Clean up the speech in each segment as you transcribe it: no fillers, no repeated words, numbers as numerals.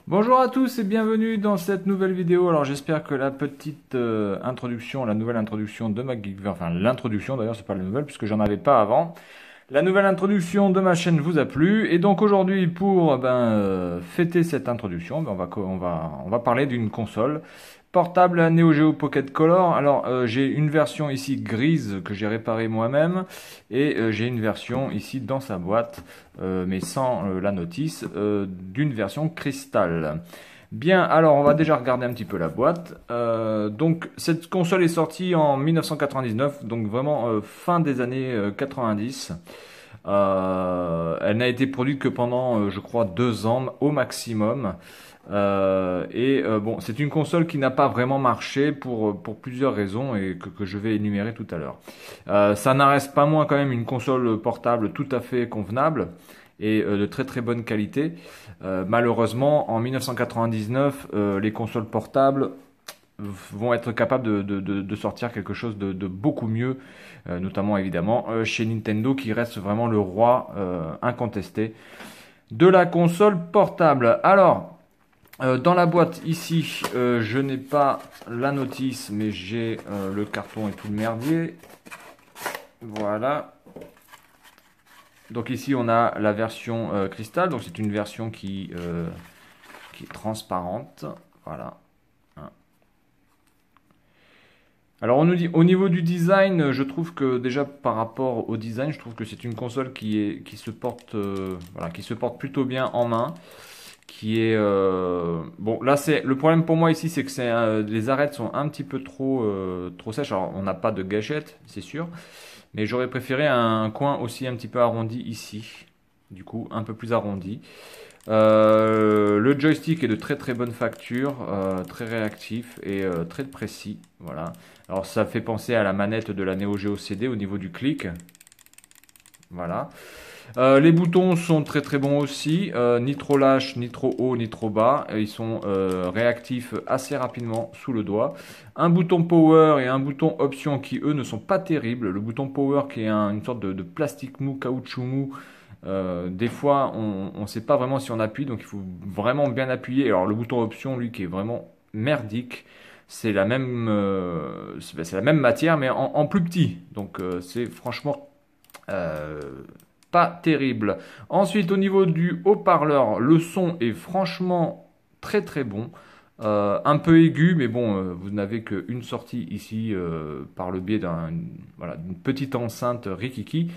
Bonjour à tous et bienvenue dans cette nouvelle vidéo. Alors j'espère que la petite introduction, la nouvelle introduction de ma Geek, enfin l'introduction d'ailleurs, c'est pas la nouvelle puisque j'en avais pas avant. La nouvelle introduction de ma chaîne vous a plu et donc aujourd'hui pour fêter cette introduction, on va parler d'une console portable Neo Geo Pocket Color. Alors j'ai une version ici grise que j'ai réparée moi-même et j'ai une version ici dans sa boîte, mais sans la notice, d'une version cristal. Bien, alors on va déjà regarder un petit peu la boîte. Donc cette console est sortie en 1999, donc vraiment fin des années 90. Elle n'a été produite que pendant, je crois, 2 ans au maximum. Bon, c'est une console qui n'a pas vraiment marché pour plusieurs raisons et que je vais énumérer tout à l'heure. Ça n'en reste pas moins quand même une console portable tout à fait convenable et de très très bonne qualité. Malheureusement, en 1999, les consoles portables vont être capables de sortir quelque chose de beaucoup mieux, notamment évidemment chez Nintendo qui reste vraiment le roi incontesté de la console portable. Alors, dans la boîte ici, je n'ai pas la notice, mais j'ai le carton et tout le merdier. Voilà. Donc ici, on a la version cristal. Donc c'est une version qui est transparente. Voilà. Alors on nous dit, au niveau du design, je trouve que déjà par rapport au design, je trouve que c'est une console qui se porte, voilà, qui se porte plutôt bien en main. Qui est bon, là c'est le problème pour moi ici, c'est que les arêtes sont un petit peu trop sèches. Alors on n'a pas de gâchette, c'est sûr, mais j'aurais préféré un coin aussi un petit peu arrondi ici, du coup un peu plus arrondi. Le joystick est de très très bonne facture, très réactif et très précis. Voilà. Alors ça fait penser à la manette de la Neo Geo CD au niveau du clic. Voilà. Les boutons sont très très bons aussi, ni trop lâches, ni trop haut, ni trop bas. Ils sont réactifs assez rapidement sous le doigt. Un bouton power et un bouton option qui eux ne sont pas terribles. Le bouton power qui est une sorte de plastique mou, caoutchouc mou. Des fois on ne sait pas vraiment si on appuie, donc il faut vraiment bien appuyer. Alors le bouton option lui qui est vraiment merdique. C'est la même matière mais en plus petit. Donc c'est franchement euh, pas terrible. Ensuite, au niveau du haut-parleur, le son est franchement très très bon. Un peu aigu, mais bon, vous n'avez qu'une sortie ici par le biais d'une petite enceinte Rikiki.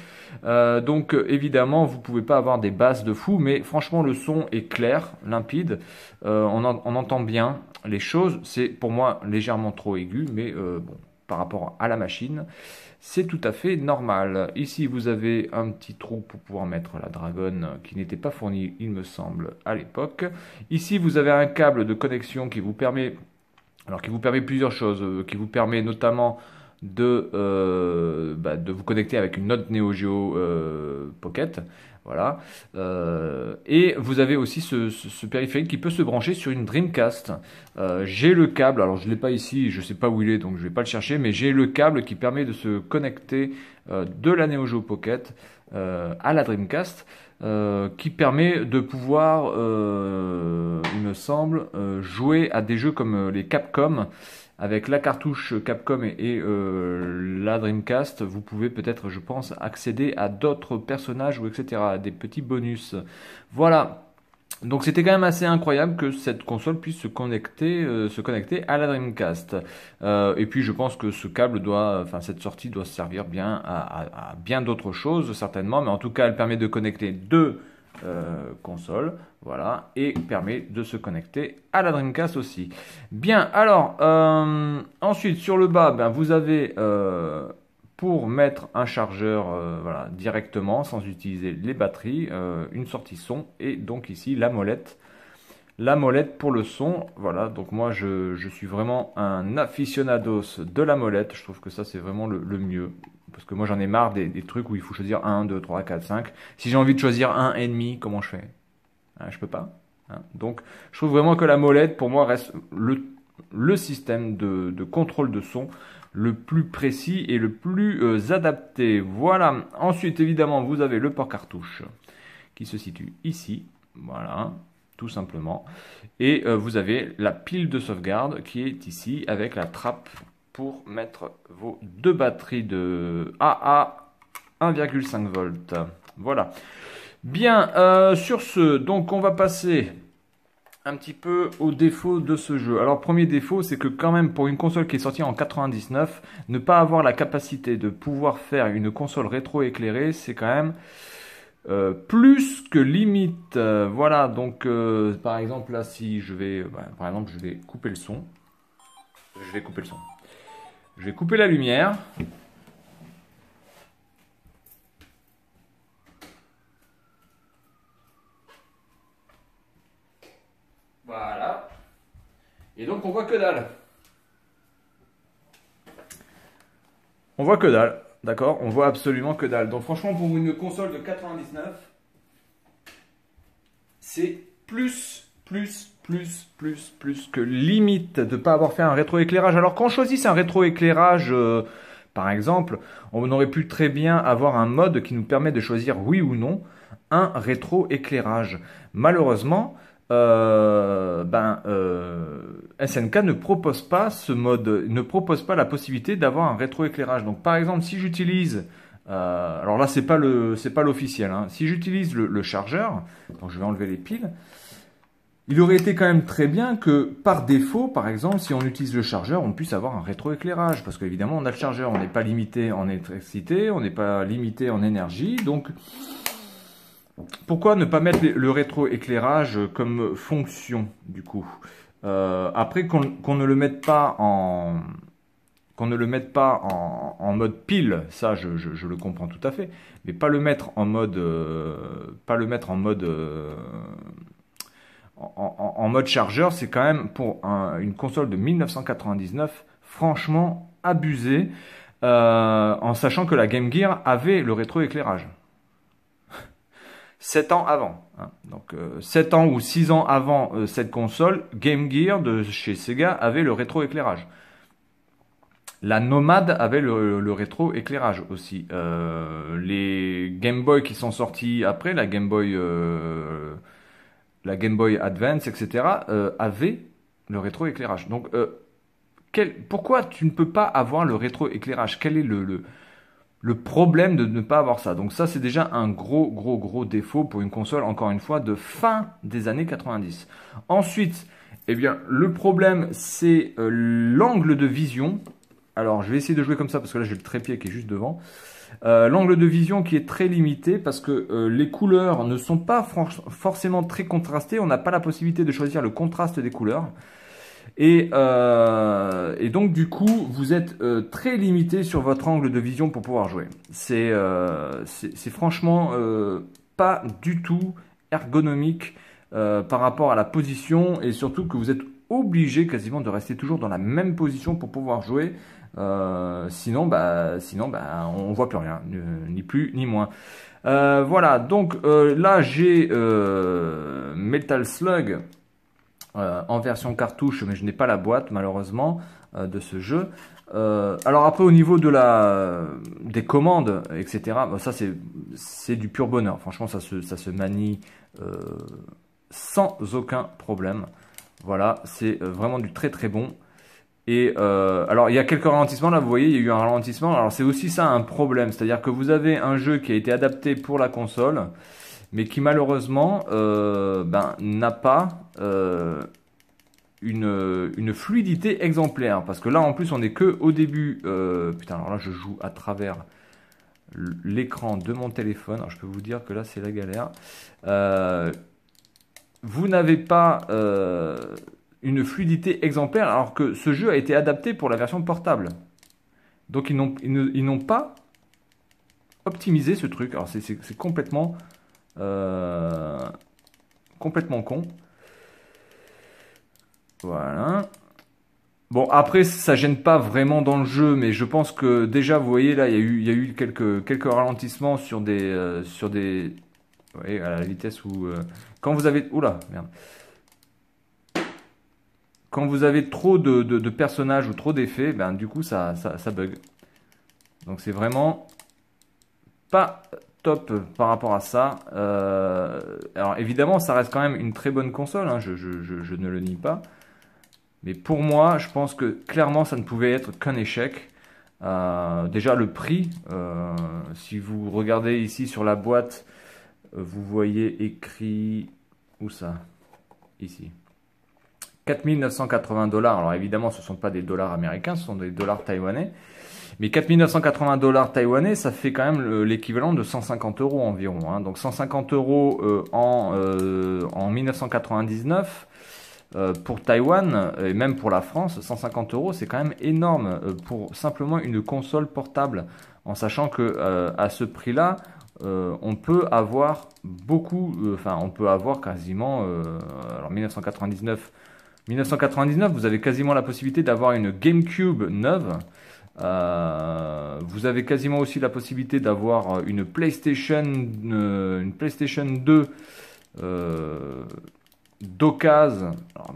Donc évidemment, vous pouvez pas avoir des basses de fou, mais franchement, le son est clair, limpide. On entend bien les choses. C'est pour moi légèrement trop aigu, mais bon, par rapport à la machine. C'est tout à fait normal. Ici, vous avez un petit trou pour pouvoir mettre la dragonne qui n'était pas fournie, il me semble, à l'époque. Ici, vous avez un câble de connexion qui vous permet plusieurs choses, qui vous permet notamment de vous connecter avec une autre Neo Geo Pocket. Voilà. Et vous avez aussi ce périphérique qui peut se brancher sur une Dreamcast. J'ai le câble, alors je ne l'ai pas ici, je ne sais pas où il est, donc je ne vais pas le chercher, mais j'ai le câble qui permet de se connecter de la Neo Geo Pocket à la Dreamcast. Qui permet de pouvoir, il me semble, jouer à des jeux comme les Capcom. Avec la cartouche Capcom et la Dreamcast, vous pouvez peut-être, je pense, accéder à d'autres personnages ou etc., à des petits bonus. Voilà. Donc c'était quand même assez incroyable que cette console puisse se connecter à la Dreamcast. Et puis je pense que cette sortie doit servir bien à bien d'autres choses certainement, mais en tout cas elle permet de connecter deux consoles, voilà, et permet de se connecter à la Dreamcast aussi. Bien, alors ensuite sur le bas, vous avez pour mettre un chargeur voilà, directement sans utiliser les batteries, une sortie son et donc ici la molette. La molette pour le son, voilà, donc moi je suis vraiment un aficionados de la molette, je trouve que ça c'est vraiment le mieux, parce que moi j'en ai marre des trucs où il faut choisir 1, 2, 3, 4, 5. Si j'ai envie de choisir un et demi, comment je fais? Hein, je peux pas. Hein. Donc je trouve vraiment que la molette pour moi reste le système de contrôle de son le plus précis et le plus adapté. Voilà. Ensuite, évidemment, vous avez le port cartouche qui se situe ici. Voilà. tout simplement. Et vous avez la pile de sauvegarde qui est ici avec la trappe pour mettre vos deux batteries de AA 1,5 volts. Voilà. Bien, sur ce, donc on va passer un petit peu aux défauts de ce jeu. Alors, premier défaut, c'est que quand même, pour une console qui est sortie en 99, ne pas avoir la capacité de pouvoir faire une console rétro-éclairée, c'est quand même plus que limite. Voilà, donc, par exemple, là, si je vais, par exemple, je vais couper le son. Je vais couper le son. Je vais couper la lumière. Voilà. Et donc on voit que dalle. On voit que dalle, d'accord? On voit absolument que dalle. Donc franchement pour une console de 99, c'est plus que limite de ne pas avoir fait un rétroéclairage. Alors quand on choisit un rétroéclairage, par exemple, on aurait pu très bien avoir un mode qui nous permet de choisir oui ou non un rétroéclairage. Malheureusement, SNK ne propose pas ce mode, ne propose pas la possibilité d'avoir un rétroéclairage. Donc par exemple, si j'utilise, alors là c'est pas l'officiel, hein. Si j'utilise le chargeur, donc je vais enlever les piles. Il aurait été quand même très bien que, par défaut, par exemple, si on utilise le chargeur, on puisse avoir un rétroéclairage. Parce qu'évidemment, on a le chargeur, on n'est pas limité en électricité, on n'est pas limité en énergie. Donc, pourquoi ne pas mettre le rétroéclairage comme fonction, du coup? Après, qu'on ne le mette pas en mode pile, ça je le comprends tout à fait, mais pas le mettre en mode en mode chargeur, c'est quand même pour une console de 1999 franchement abusé, en sachant que la Game Gear avait le rétroéclairage 7 ans avant, hein. Donc 7 ans ou 6 ans avant cette console, Game Gear de chez Sega avait le rétroéclairage. La Nomad avait le rétroéclairage aussi. Les Game Boy qui sont sortis après, la Game Boy Advance, etc., avaient le rétroéclairage. Donc, pourquoi tu ne peux pas avoir le rétroéclairage? Quel est le problème de ne pas avoir ça? Donc ça, c'est déjà un gros défaut pour une console, encore une fois, de fin des années 90. Ensuite, eh bien, le problème, c'est l'angle de vision. Alors, je vais essayer de jouer comme ça, parce que là, j'ai le trépied qui est juste devant. L'angle de vision qui est très limité, parce que les couleurs ne sont pas forcément très contrastées. On n'a pas la possibilité de choisir le contraste des couleurs. Et donc du coup, vous êtes très limité sur votre angle de vision pour pouvoir jouer. C'est franchement pas du tout ergonomique par rapport à la position, et surtout que vous êtes obligé quasiment de rester toujours dans la même position pour pouvoir jouer. Sinon, on voit plus rien, ni plus ni moins. Voilà, donc là j'ai Metal Slug en version cartouche, mais je n'ai pas la boîte malheureusement de ce jeu. Alors après au niveau des commandes, etc., ça c'est du pur bonheur. Franchement ça se manie sans aucun problème. Voilà, c'est vraiment du très bon. Et alors il y a quelques ralentissements là, vous voyez, il y a eu un ralentissement. Alors c'est aussi ça un problème, c'est-à-dire que vous avez un jeu qui a été adapté pour la console, mais qui malheureusement n'a pas une fluidité exemplaire. Parce que là en plus on n'est que au début. Putain, alors là je joue à travers l'écran de mon téléphone. Alors je peux vous dire que là c'est la galère. Vous n'avez pas une fluidité exemplaire, alors que ce jeu a été adapté pour la version portable. Donc ils n'ont pas optimisé ce truc. Alors c'est complètement con. Voilà. Bon, après ça gêne pas vraiment dans le jeu, mais je pense que déjà vous voyez là il y a eu quelques ralentissements sur des vous voyez, à la vitesse où quand vous avez, oula merde, quand vous avez trop de personnages ou trop d'effets, du coup ça bug. Donc c'est vraiment pas top par rapport à ça. Alors évidemment, ça reste quand même une très bonne console, hein, je ne le nie pas. Mais pour moi, je pense que clairement, ça ne pouvait être qu'un échec. Déjà, le prix, si vous regardez ici sur la boîte, vous voyez écrit... Où ça? Ici. 4 980 $. Alors évidemment, ce ne sont pas des dollars américains, ce sont des dollars taïwanais. Mais 4 980 $ taïwanais, ça fait quand même l'équivalent de 150 € environ. Hein. Donc 150 € en 1999 pour Taïwan et même pour la France, 150 €, c'est quand même énorme pour simplement une console portable. En sachant que à ce prix-là, on peut avoir beaucoup, on peut avoir quasiment, alors 1999, vous avez quasiment la possibilité d'avoir une GameCube neuve. Vous avez quasiment aussi la possibilité d'avoir une PlayStation 2 d'occasion.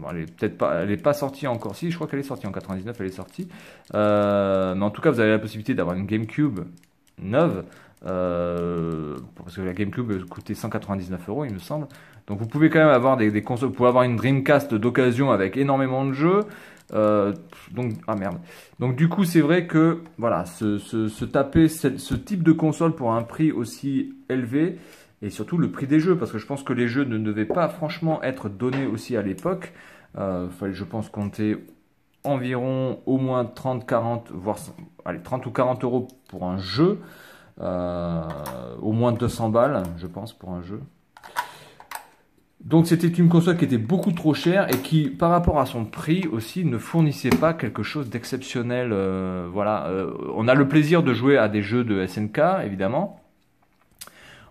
Elle est peut-être pas, elle est pas sortie encore. Si, je crois qu'elle est sortie en 99, elle est sortie. Mais en tout cas, vous avez la possibilité d'avoir une GameCube neuve. Parce que la GameCube coûtait 199 €, il me semble. Donc vous pouvez quand même avoir des consoles. Vous pouvez avoir une Dreamcast d'occasion avec énormément de jeux. Donc du coup, c'est vrai que voilà, se taper ce type de console pour un prix aussi élevé, et surtout le prix des jeux, parce que je pense que les jeux ne devaient pas franchement être donnés aussi à l'époque. Fallait, je pense, compter environ au moins 30, 40, voire allez, 30 ou 40 € pour un jeu. Au moins 200 balles, je pense, pour un jeu. Donc c'était une console qui était beaucoup trop chère et qui, par rapport à son prix aussi, ne fournissait pas quelque chose d'exceptionnel. Voilà, on a le plaisir de jouer à des jeux de SNK, évidemment.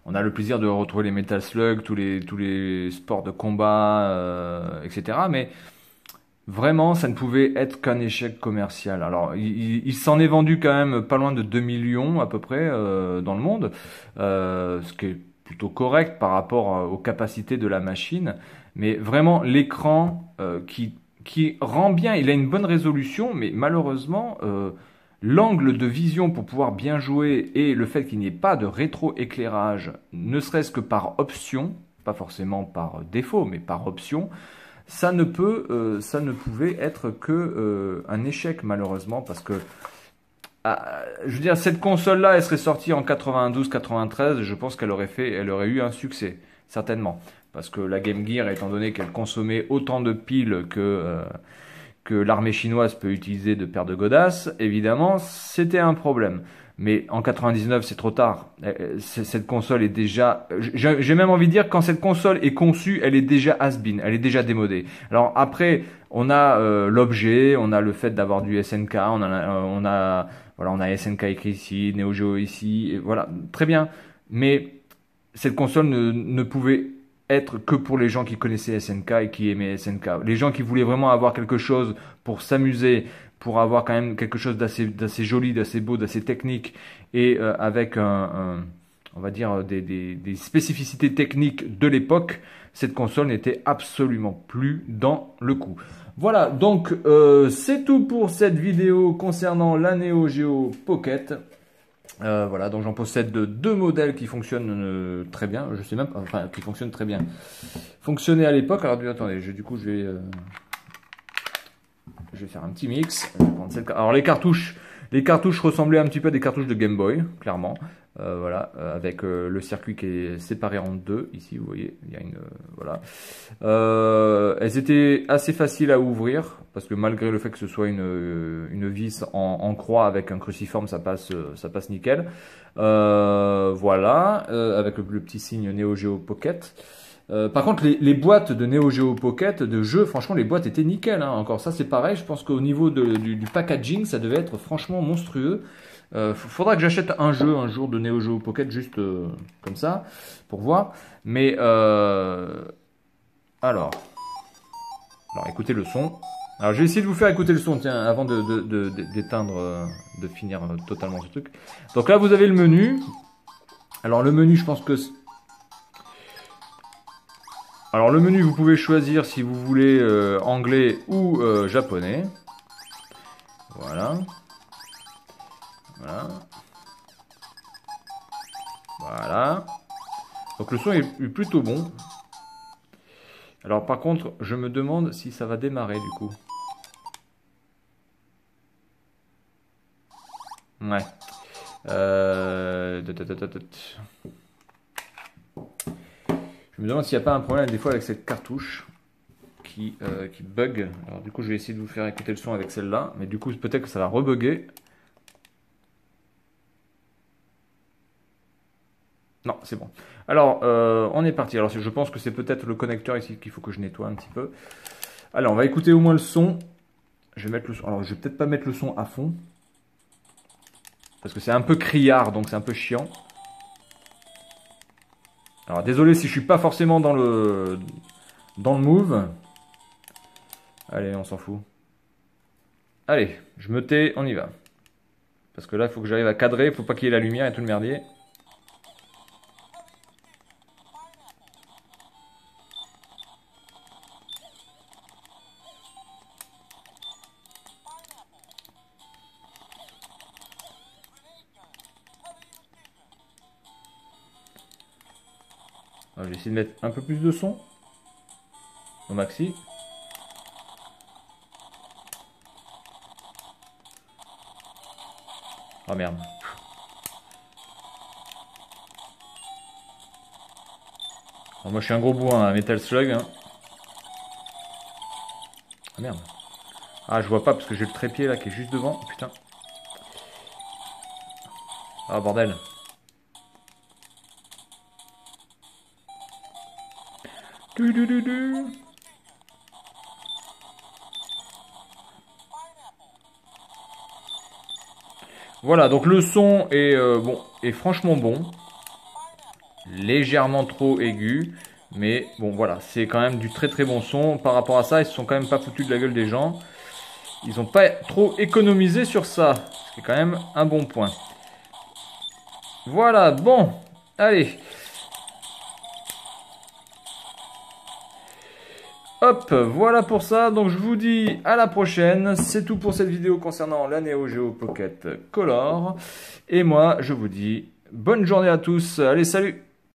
On a le plaisir de retrouver les Metal Slug, tous les sports de combat, etc. Mais vraiment, ça ne pouvait être qu'un échec commercial. Alors, il s'en est vendu quand même pas loin de 2 millions à peu près dans le monde, ce qui est plutôt correct par rapport aux capacités de la machine. Mais vraiment, l'écran qui rend bien, il a une bonne résolution, mais malheureusement, l'angle de vision pour pouvoir bien jouer et le fait qu'il n'y ait pas de rétroéclairage, ne serait-ce que par option, pas forcément par défaut, mais par option, ça ne pouvait être que un échec malheureusement, parce que je veux dire, cette console-là, elle serait sortie en 92-93, je pense elle aurait eu un succès, certainement, parce que la Game Gear, étant donné qu'elle consommait autant de piles que l'armée chinoise peut utiliser de paires de godasses, évidemment, c'était un problème. Mais en 99, c'est trop tard. Cette console est déjà... J'ai même envie de dire, quand cette console est conçue, elle est déjà has-been, elle est déjà démodée. Alors après, on a l'objet, on a le fait d'avoir du SNK, on a SNK écrit ici, Neo Geo ici, et voilà, très bien. Mais cette console ne pouvait être que pour les gens qui connaissaient SNK et qui aimaient SNK. Les gens qui voulaient vraiment avoir quelque chose pour s'amuser, pour avoir quand même quelque chose d'assez joli, d'assez beau, d'assez technique, et avec on va dire des spécificités techniques de l'époque, cette console n'était absolument plus dans le coup. Voilà, donc c'est tout pour cette vidéo concernant la Neo Geo Pocket. Voilà, donc j'en possède deux modèles qui fonctionnent très bien. Je sais même pas, enfin, qui fonctionnent très bien. Fonctionnaient à l'époque. Alors, attendez, du coup, je vais faire un petit mix. Je vais prendre celle... Alors, les cartouches ressemblaient un petit peu à des cartouches de Game Boy, clairement. Voilà, avec le circuit qui est séparé en deux. Ici, vous voyez, il y a une... voilà. Elles étaient assez faciles à ouvrir, parce que malgré le fait que ce soit une vis en croix avec un cruciforme, ça passe nickel. Voilà, avec le petit signe Neo Geo Pocket. Par contre, les boîtes de Neo Geo Pocket, de jeux, franchement, les boîtes étaient nickel. Hein. Encore ça, c'est pareil. Je pense qu'au niveau du packaging, ça devait être franchement monstrueux. Faudra que j'achète un jeu un jour de Neo Geo Pocket, juste comme ça, pour voir. Mais, alors, écoutez le son. Alors, je vais essayer de vous faire écouter le son, tiens, avant d'éteindre, de finir totalement ce truc. Donc là, vous avez le menu. Alors, le menu, je pense que... Alors le menu, vous pouvez choisir si vous voulez anglais ou japonais. Voilà. Voilà. Voilà. Donc le son est plutôt bon. Alors par contre, je me demande si ça va démarrer du coup. Ouais. Je me demande s'il n'y a pas un problème des fois avec cette cartouche qui bug. Alors du coup, je vais essayer de vous faire écouter le son avec celle-là. Mais du coup, peut-être que ça va rebugger. Non, c'est bon. Alors, on est parti. Alors, je pense que c'est peut-être le connecteur ici qu'il faut que je nettoie un petit peu. Alors, on va écouter au moins le son. Je vais mettre le son. Alors, je vais peut-être pas mettre le son à fond. Parce que c'est un peu criard, donc c'est un peu chiant. Alors, désolé si je suis pas forcément dans le move. Allez, on s'en fout. Allez, je me tais, on y va. Parce que là, il faut que j'arrive à cadrer. Il faut pas qu'il y ait la lumière et tout le merdier. Alors, je vais essayer de mettre un peu plus de son au maxi. Oh merde. Alors, moi je suis un gros bourrin, un Metal Slug. Hein. Ah merde. Ah je vois pas parce que j'ai le trépied là qui est juste devant. Putain. Ah bordel. Voilà, donc le son est bon, est franchement bon. Légèrement trop aigu. Mais bon voilà, c'est quand même du très très bon son. Par rapport à ça, ils se sont quand même pas foutus de la gueule des gens. Ils n'ont pas trop économisé sur ça. Ce qui est quand même un bon point. Voilà, bon. Allez. Hop, voilà pour ça. Donc je vous dis à la prochaine. C'est tout pour cette vidéo concernant la Neo Geo Pocket Color. Et moi, je vous dis bonne journée à tous. Allez, salut!